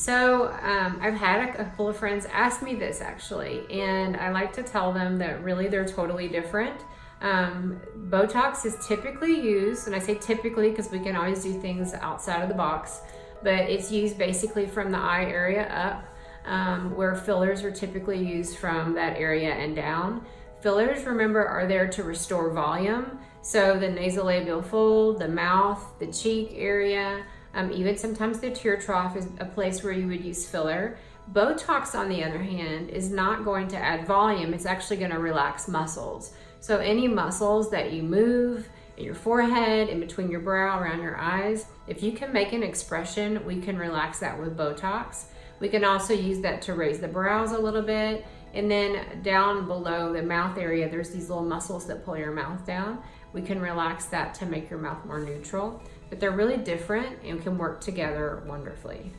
I've had a couple of friends ask me this actually, and I like to tell them that really they're totally different. Botox is typically used, and I say typically because we can always do things outside of the box, but it's used basically from the eye area up, where fillers are typically used from that area and down. Fillers, remember, are there to restore volume, so the nasolabial fold, the mouth, the cheek area, even sometimes the tear trough is a place where you would use filler. Botox, on the other hand, is not going to add volume. It's actually going to relax muscles. So any muscles that you move in your forehead, in between your brow, around your eyes, if you can make an expression, we can relax that with Botox. We can also use that to raise the brows a little bit. And then down below the mouth area, there's these little muscles that pull your mouth down. We can relax that to make your mouth more neutral. But they're really different and can work together wonderfully.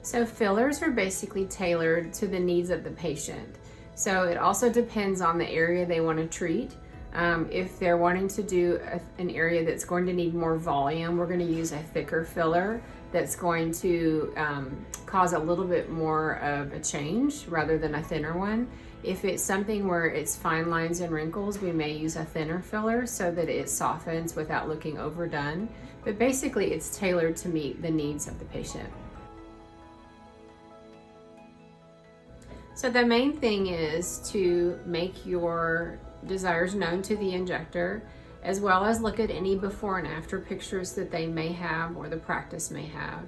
So fillers are basically tailored to the needs of the patient. So it also depends on the area they want to treat. If they're wanting to do an area that's going to need more volume, we're going to use a thicker filler that's going to cause a little bit more of a change rather than a thinner one. If it's something where it's fine lines and wrinkles, we may use a thinner filler so that it softens without looking overdone. But basically, it's tailored to meet the needs of the patient. So the main thing is to make your desires known to the injector, as well as look at any before and after pictures that they may have or the practice may have.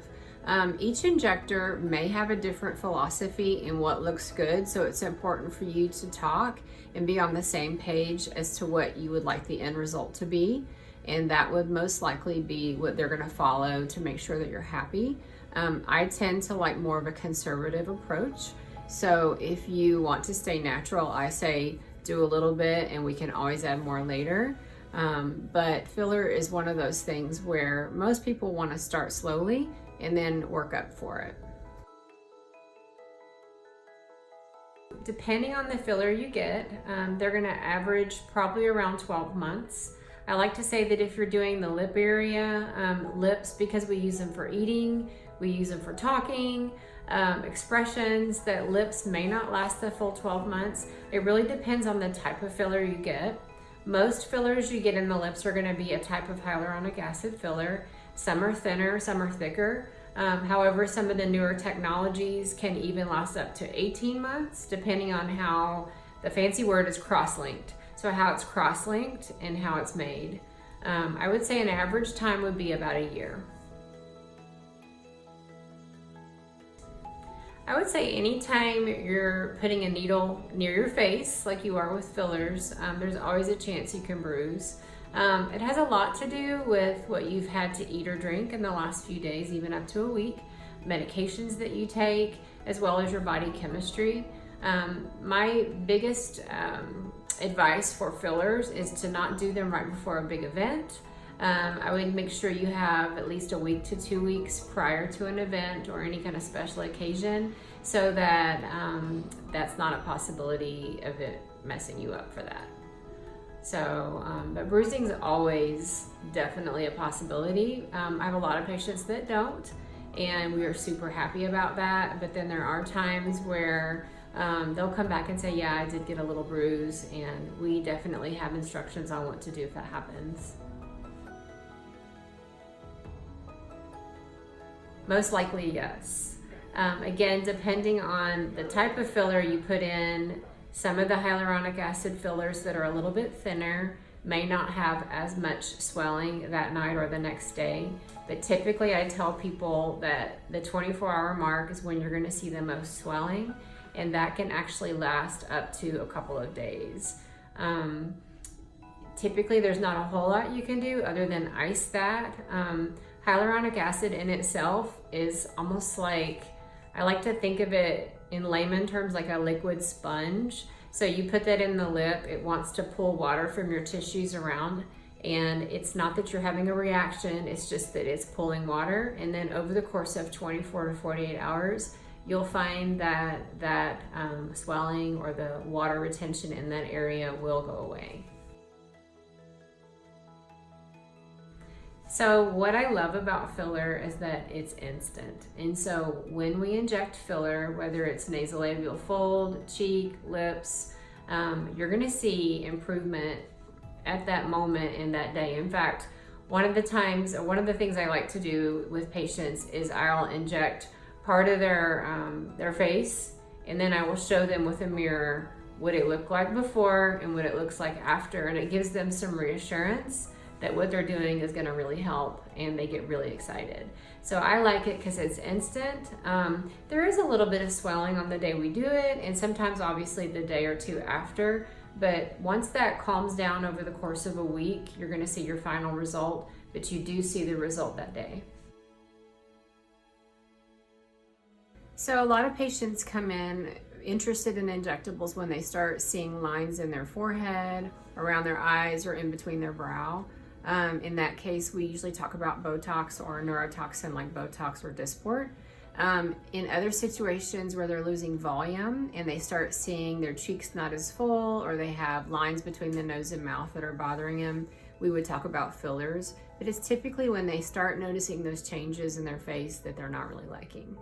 Each injector may have a different philosophy in what looks good, so it's important for you to talk and be on the same page as to what you would like the end result to be, and that would most likely be what they're going to follow to make sure that you're happy. I tend to like more of a conservative approach, so if you want to stay natural, I say do a little bit and we can always add more later. But filler is one of those things where most people want to start slowly and then work up for it. Depending on the filler you get, they're going to average probably around 12 months. I like to say that if you're doing the lip area, lips, because we use them for eating, we use them for talking, expressions, that lips may not last the full 12 months. It really depends on the type of filler you get. Most fillers you get in the lips are going to be a type of hyaluronic acid filler. Some are thinner, some are thicker. However, some of the newer technologies can even last up to 18 months, depending on how, the fancy word is cross-linked. So how it's cross-linked and how it's made. I would say an average time would be about a year. I would say anytime you're putting a needle near your face, like you are with fillers, there's always a chance you can bruise. It has a lot to do with what you've had to eat or drink in the last few days, even up to a week, medications that you take, as well as your body chemistry. My biggest advice for fillers is to not do them right before a big event. I would make sure you have at least a week to 2 weeks prior to an event or any kind of special occasion, so that that's not a possibility of it messing you up for that. So, but bruising is always definitely a possibility. I have a lot of patients that don't, and we are super happy about that. But then there are times where they'll come back and say, yeah, I did get a little bruise, and we definitely have instructions on what to do if that happens. Most likely, yes. Again, depending on the type of filler you put in, some of the hyaluronic acid fillers that are a little bit thinner may not have as much swelling that night or the next day. But typically I tell people that the 24-hour mark is when you're going to see the most swelling, and that can actually last up to a couple of days. Typically there's not a whole lot you can do other than ice that. Hyaluronic acid in itself is almost like, I like to think of it in layman terms like a liquid sponge. So you put that in the lip, it wants to pull water from your tissues around, and it's not that you're having a reaction, it's just that it's pulling water. And then over the course of 24 to 48 hours, you'll find that swelling or the water retention in that area will go away. So what I love about filler is that it's instant. And so when we inject filler, whether it's nasolabial fold, cheek, lips, you're gonna see improvement at that moment in that day. In fact, one of the things I like to do with patients is I'll inject part of their face, and then I will show them with a mirror what it looked like before and what it looks like after, and it gives them some reassurance that what they're doing is going to really help, and they get really excited. So I like it because it's instant. There is a little bit of swelling on the day we do it, and sometimes obviously the day or two after, but once that calms down over the course of a week, you're going to see your final result, but you do see the result that day. So a lot of patients come in interested in injectables when they start seeing lines in their forehead, around their eyes, or in between their brow. In that case, we usually talk about Botox or neurotoxin like Botox or Dysport. In other situations where they're losing volume and they start seeing their cheeks not as full, or they have lines between the nose and mouth that are bothering them, we would talk about fillers. But it's typically when they start noticing those changes in their face that they're not really liking.